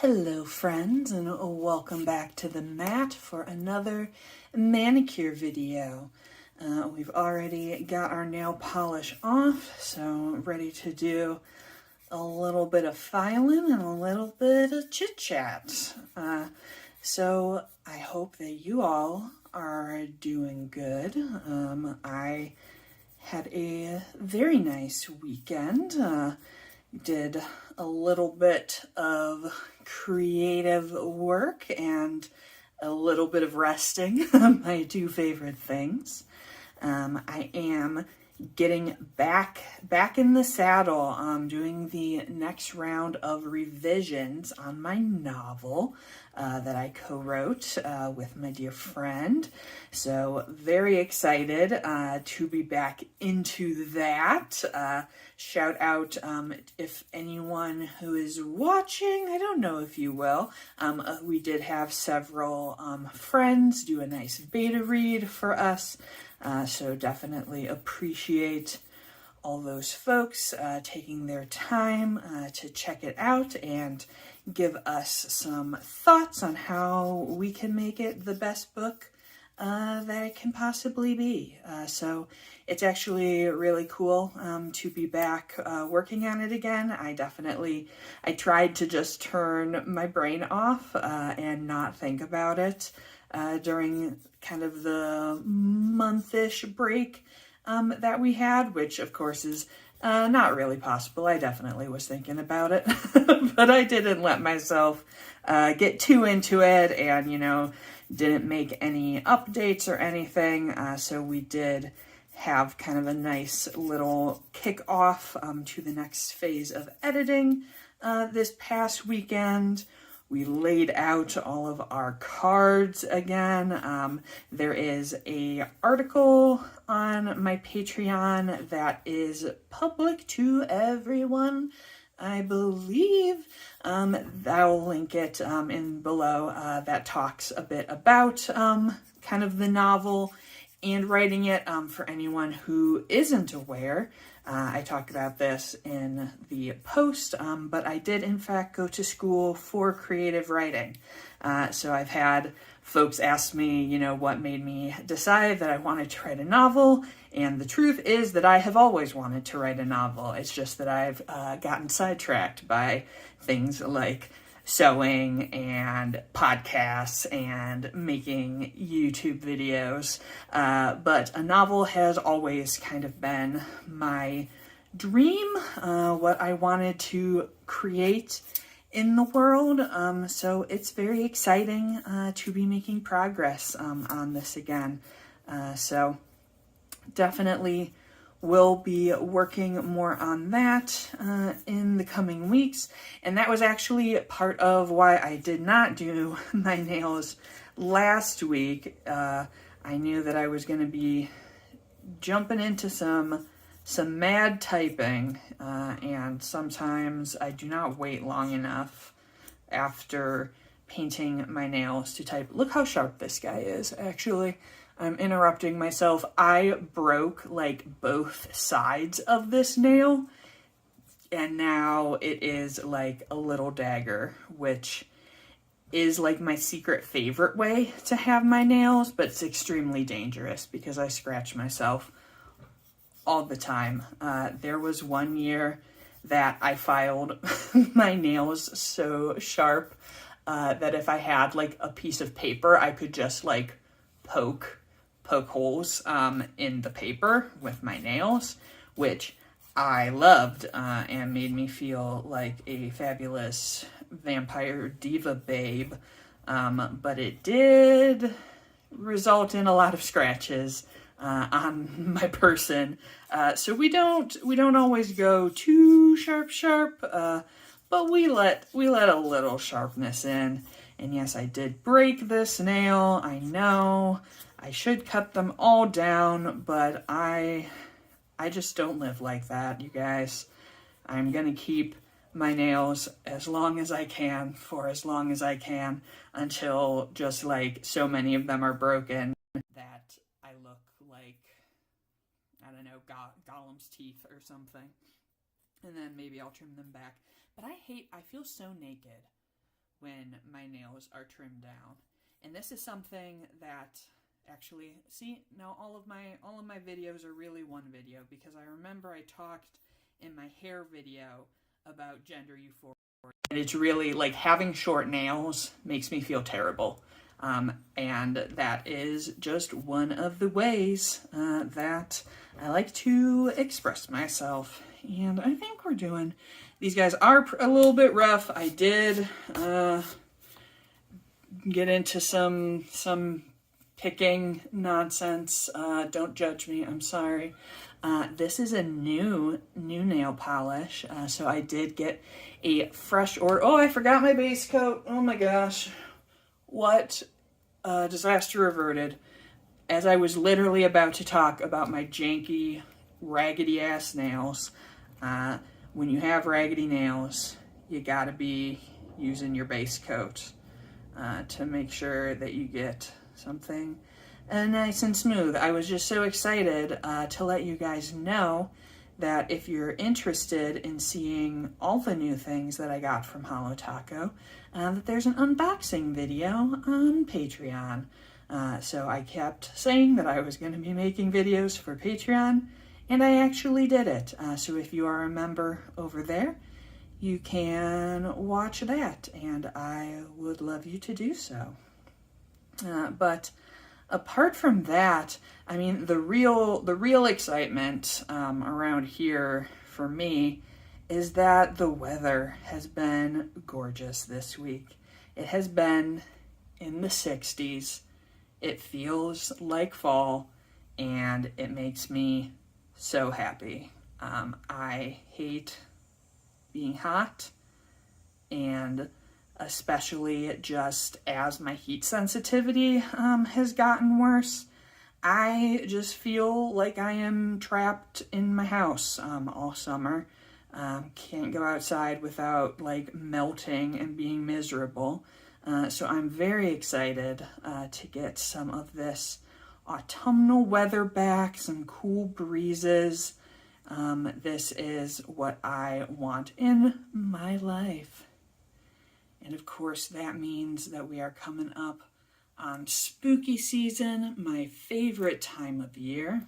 Hello friends, and welcome back to the mat for another manicure video. We've already got our nail polish off, so ready to do a little bit of filing and a little bit of chit chat. So I hope that you all are doing good. I had a very nice weekend. Did a little bit of creative work and a little bit of resting, my two favorite things. I am getting back in the saddle, doing the next round of revisions on my novel that I co-wrote with my dear friend. So very excited to be back into that. Shout out if anyone who is watching, I don't know if you will, we did have several friends do a nice beta read for us. So definitely appreciate all those folks taking their time to check it out and give us some thoughts on how we can make it the best book that it can possibly be. So it's actually really cool to be back working on it again. I tried to just turn my brain off and not think about it during kind of the month-ish break that we had, which of course is not really possible. I definitely was thinking about it, but I didn't let myself get too into it and, didn't make any updates or anything. So we did have kind of a nice little kick-off to the next phase of editing this past weekend. We laid out all of our cards again. There is a article on my Patreon that is public to everyone, I believe. I'll link it in below that talks a bit about kind of the novel and writing it for anyone who isn't aware. I talked about this in the post, but I did in fact go to school for creative writing. So I've had folks ask me, what made me decide that I wanted to write a novel. And the truth is that I have always wanted to write a novel. It's just that I've gotten sidetracked by things like sewing and podcasts and making YouTube videos. But a novel has always kind of been my dream, what I wanted to create in the world. So it's very exciting to be making progress on this again. So definitely will be working more on that in the coming weeks. And that was actually part of why I did not do my nails last week. I knew that I was going to be jumping into some mad typing, and sometimes I do not wait long enough after painting my nails to type. Look how sharp this guy is, actually. I'm interrupting myself. I broke like both sides of this nail, and now it is like a little dagger, which is like my secret favorite way to have my nails, but it's extremely dangerous because I scratch myself all the time. There was one year that I filed my nails so sharp that if I had like a piece of paper, I could just like poke holes in the paper with my nails, which I loved and made me feel like a fabulous vampire diva babe. But it did result in a lot of scratches on my person. So we don't always go too sharp, but we let a little sharpness in. And yes, I did break this nail. I know I should cut them all down, but I just don't live like that, you guys. I'm gonna keep my nails as long as I can, for as long as I can, until just like so many of them are broken that I look like, I don't know, Gollum's teeth or something. And then maybe I'll trim them back. But I feel so naked when my nails are trimmed down. And this is something that actually, see, now all of my videos are really one video, because I remember I talked in my hair video about gender euphoria. And it's really like having short nails makes me feel terrible. And that is just one of the ways that I like to express myself. And I think we're doing, these guys are a little bit rough. I did get into some picking nonsense. Don't judge me, I'm sorry. This is a new nail polish. So I did get a fresh order. Oh, I forgot my base coat. Oh my gosh. What disaster averted. As I was literally about to talk about my janky, raggedy ass nails. When you have raggedy nails, you gotta be using your base coat to make sure that you get something nice and smooth. I was just so excited to let you guys know that if you're interested in seeing all the new things that I got from Holo Taco, that there's an unboxing video on Patreon. So I kept saying that I was going to be making videos for Patreon, and I actually did it. So if you are a member over there, you can watch that, and I would love you to do so. But apart from that, I mean, the real excitement around here for me is that the weather has been gorgeous this week. It has been in the 60s. It feels like fall, and it makes me so happy. I hate being hot, and especially just as my heat sensitivity has gotten worse, I just feel like I am trapped in my house all summer. Can't go outside without like melting and being miserable. So I'm very excited to get some of this autumnal weather back, some cool breezes. This is what I want in my life. And of course, that means that we are coming up on spooky season, my favorite time of year.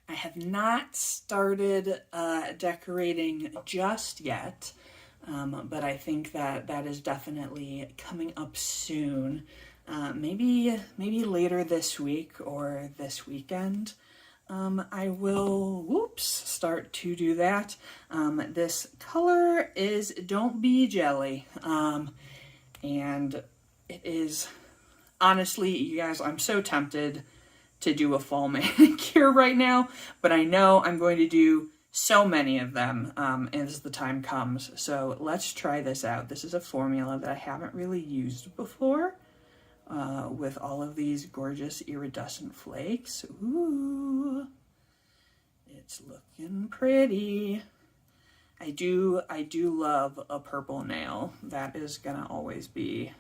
I have not started decorating just yet, but I think that is definitely coming up soon. Maybe later this week or this weekend. I will, start to do that. This color is Don't Be Jelly. And it is, honestly, you guys, I'm so tempted to do a fall manicure right now, but I know I'm going to do so many of them as the time comes. So let's try this out. This is a formula that I haven't really used before. With all of these gorgeous iridescent flakes. Ooh, it's looking pretty. I do love a purple nail. That is gonna always be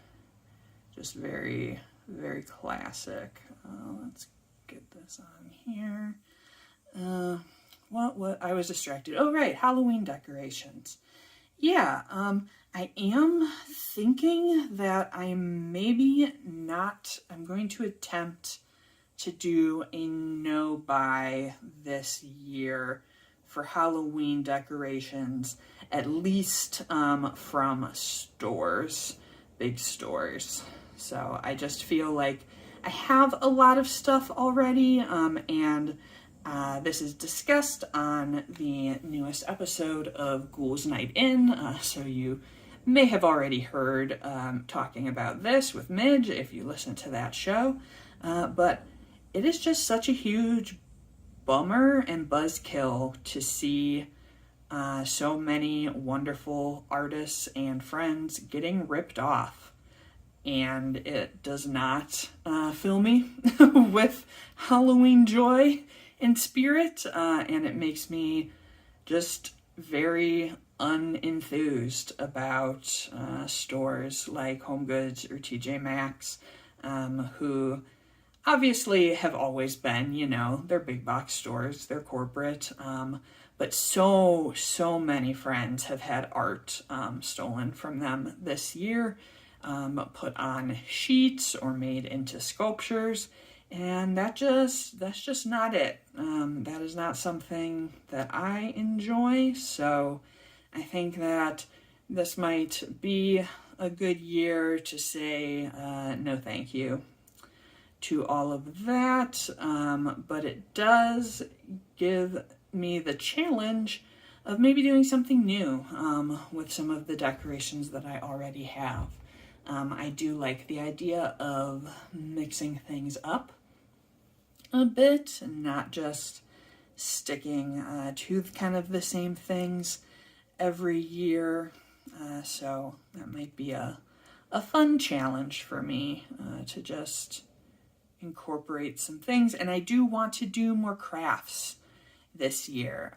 just very, very classic. Let's get this on here. What? I was distracted. Oh, right, Halloween decorations. Yeah, I am thinking that I'm going to attempt to do a no-buy this year for Halloween decorations, at least from stores, big stores. So I just feel like I have a lot of stuff already, and this is discussed on the newest episode of Ghouls Night In, so you may have already heard talking about this with Midge if you listen to that show, but it is just such a huge bummer and buzzkill to see so many wonderful artists and friends getting ripped off, and it does not fill me with Halloween joy and spirit, and it makes me just very unenthused about stores like HomeGoods or TJ Maxx, who obviously have always been, they're big box stores, they're corporate, but so many friends have had art stolen from them this year, put on sheets or made into sculptures, and that's just not it. That is not something that I enjoy, so I think that this might be a good year to say no thank you to all of that, but it does give me the challenge of maybe doing something new with some of the decorations that I already have. I do like the idea of mixing things up a bit and not just sticking to kind of the same things every year. So that might be a fun challenge for me to just incorporate some things. And I do want to do more crafts this year.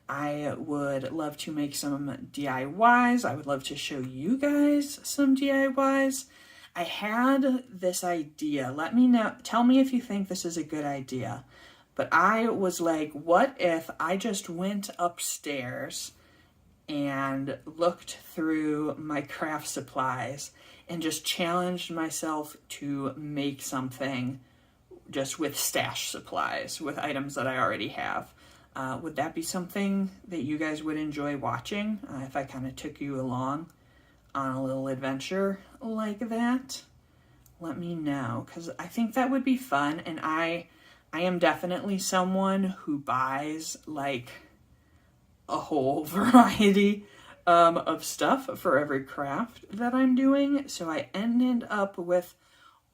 I would love to make some DIYs. I would love to show you guys some DIYs. I had this idea. Let me know, tell me if you think this is a good idea. But I was like, what if I just went upstairs and looked through my craft supplies and just challenged myself to make something just with stash supplies, with items that I already have. Would that be something that you guys would enjoy watching if I kind of took you along on a little adventure like that? Let me know, because I think that would be fun, and I am definitely someone who buys like a whole variety of stuff for every craft that I'm doing, so I ended up with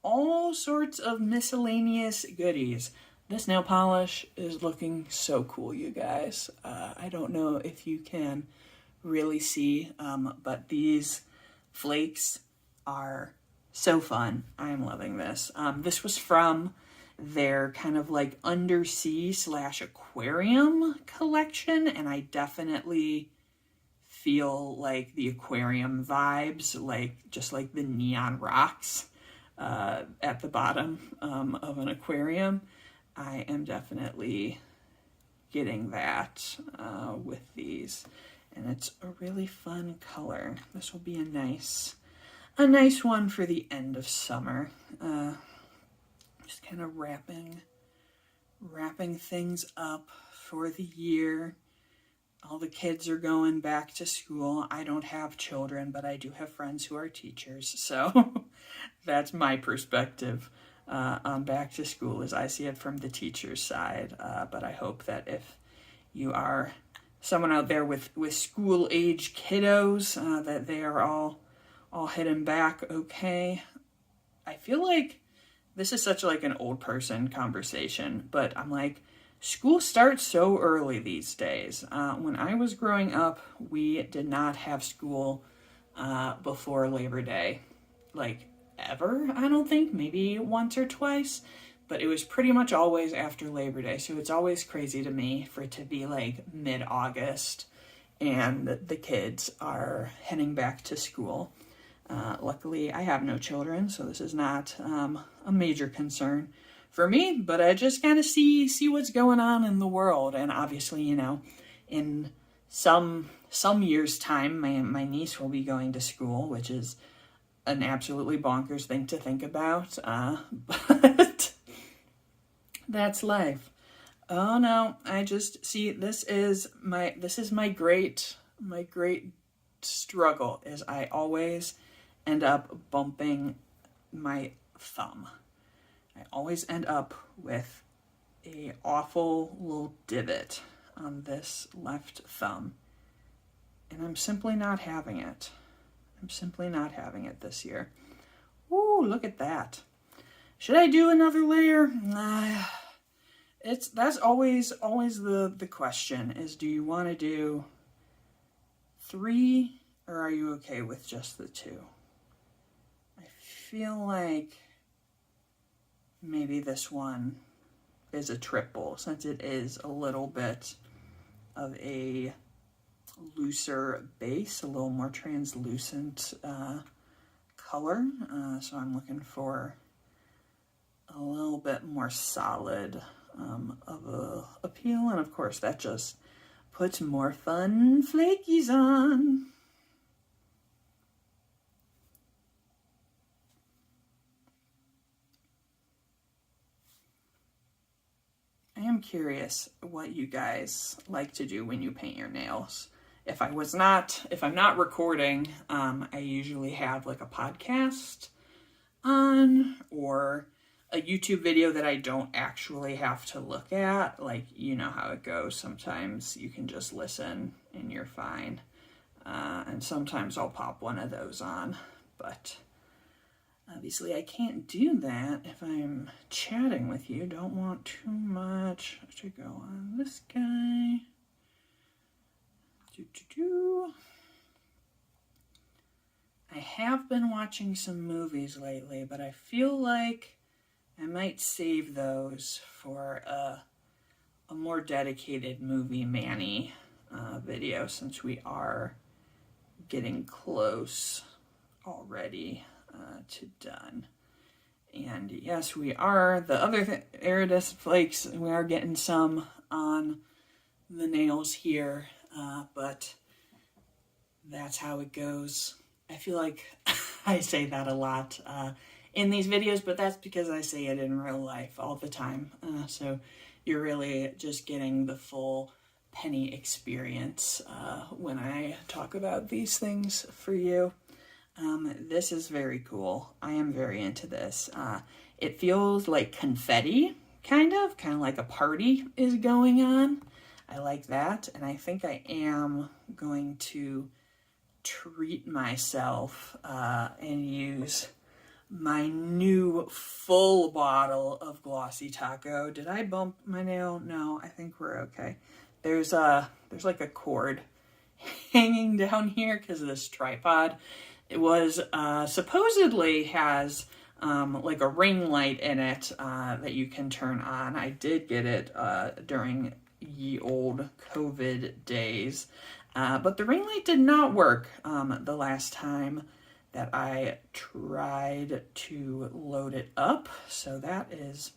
all sorts of miscellaneous goodies. This nail polish is looking so cool, you guys. I don't know if you can really see, but these flakes are so fun. I'm loving this. This was from their kind of like undersea / aquarium collection, and I definitely feel like the aquarium vibes, like just like the neon rocks at the bottom of an aquarium. I am definitely getting that with these, and it's a really fun color. This will be a nice one for the end of summer. Just kind of wrapping things up for the year. All the kids are going back to school. I don't have children, but I do have friends who are teachers, so that's my perspective on back to school as I see it from the teacher's side. But I hope that if you are someone out there with school age kiddos, that they are all heading back okay. I feel like this is such like an old person conversation, but I'm like, school starts so early these days. When I was growing up, we did not have school before Labor Day, like ever, I don't think, maybe once or twice, but it was pretty much always after Labor Day. So it's always crazy to me for it to be like mid-August and the kids are heading back to school. Luckily, I have no children, so this is not a major concern for me, but I just kind of see what's going on in the world. And obviously, you know, in some years' time, my niece will be going to school, which is an absolutely bonkers thing to think about, but that's life. Oh no, I just see this is my great struggle is I always end up bumping my thumb. I always end up with a awful little divot on this left thumb, and I'm simply not having it. I'm simply not having it this year. Ooh, look at that. Should I do another layer? That's always the question is, do you want to do 3 or are you okay with just the 2? I feel like maybe this one is a triple since it is a little bit of a looser base, a little more translucent color. So I'm looking for a little bit more solid of a appeal, and of course that just put more fun flakies on. I am curious what you guys like to do when you paint your nails. If I'm not recording, I usually have like a podcast on or a YouTube video that I don't actually have to look at. Like, you know how it goes. Sometimes you can just listen and you're fine. And sometimes I'll pop one of those on, but obviously I can't do that if I'm chatting with you. Don't want too much to go on this guy. I have been watching some movies lately, but I feel like I might save those for a more dedicated movie Manny video, since we are getting close already to done. And yes, we are. The other iridescent flakes, we are getting some on the nails here, but that's how it goes. I feel like I say that a lot in these videos, but that's because I say it in real life all the time. So you're really just getting the full Penny experience when I talk about these things for you. This is very cool. I am very into this. It feels like confetti, kind of like a party is going on. I like that, and I think I am going to treat myself and use my new full bottle of Glossy Taco. Did I bump my nail? No, I think we're okay. There's like a cord hanging down here because of this tripod. It was supposedly has like a ring light in it that you can turn on. I did get it during ye old COVID days, but the ring light did not work the last time that I tried to load it up, so that is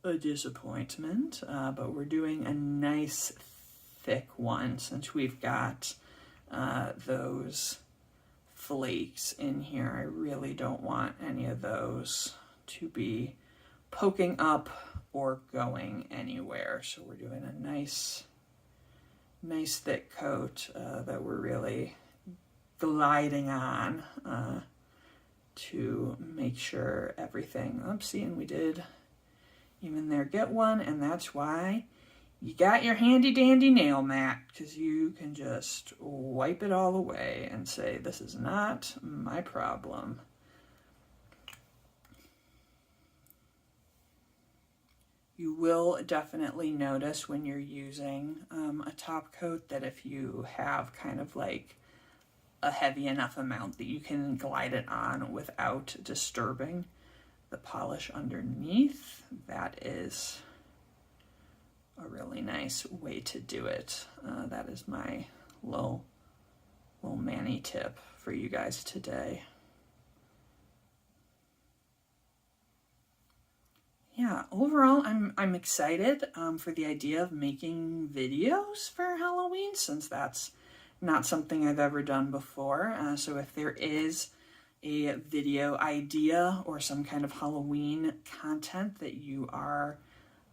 a disappointment, but we're doing a nice thick one since we've got those flakes in here. I really don't want any of those to be poking up or going anywhere, so we're doing a nice thick coat that we're really gliding on to make sure everything. Oopsie, and we did even there get one, and that's why you got your handy dandy nail mat, because you can just wipe it all away and say, this is not my problem. You will definitely notice when you're using a top coat that if you have kind of like a heavy enough amount that you can glide it on without disturbing the polish underneath, that is a really nice way to do it. That is my little Manny tip for you guys today. Yeah, overall, I'm excited for the idea of making videos for Halloween, since that's not something I've ever done before. So if there is a video idea or some kind of Halloween content that you are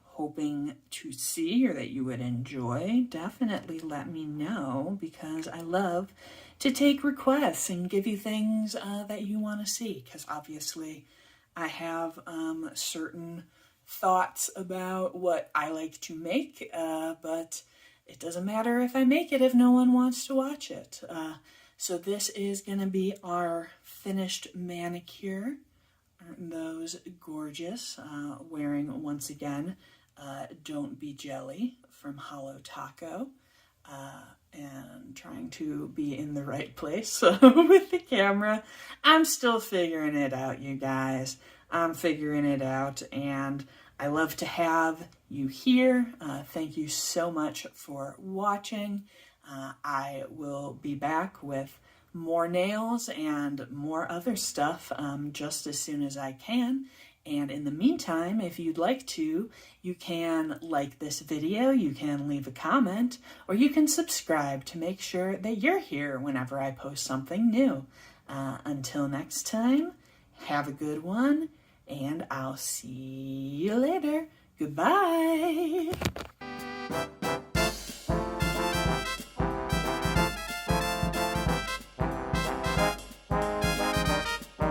hoping to see or that you would enjoy, definitely let me know, because I love to take requests and give you things that you want to see, because obviously I have certain thoughts about what I like to make, but it doesn't matter if I make it if no one wants to watch it. So this is going to be our finished manicure. Aren't those gorgeous? Wearing, once again, Don't Be Jelly from Holo Taco. And trying to be in the right place with the camera. I'm still figuring it out, you guys. I'm figuring it out, and I love to have you here. Thank you so much for watching. I will be back with more nails and more other stuff just as soon as I can. And in the meantime, if you'd like to, you can like this video, you can leave a comment, or you can subscribe to make sure that you're here whenever I post something new. Until next time, have a good one, and I'll see you later. Goodbye.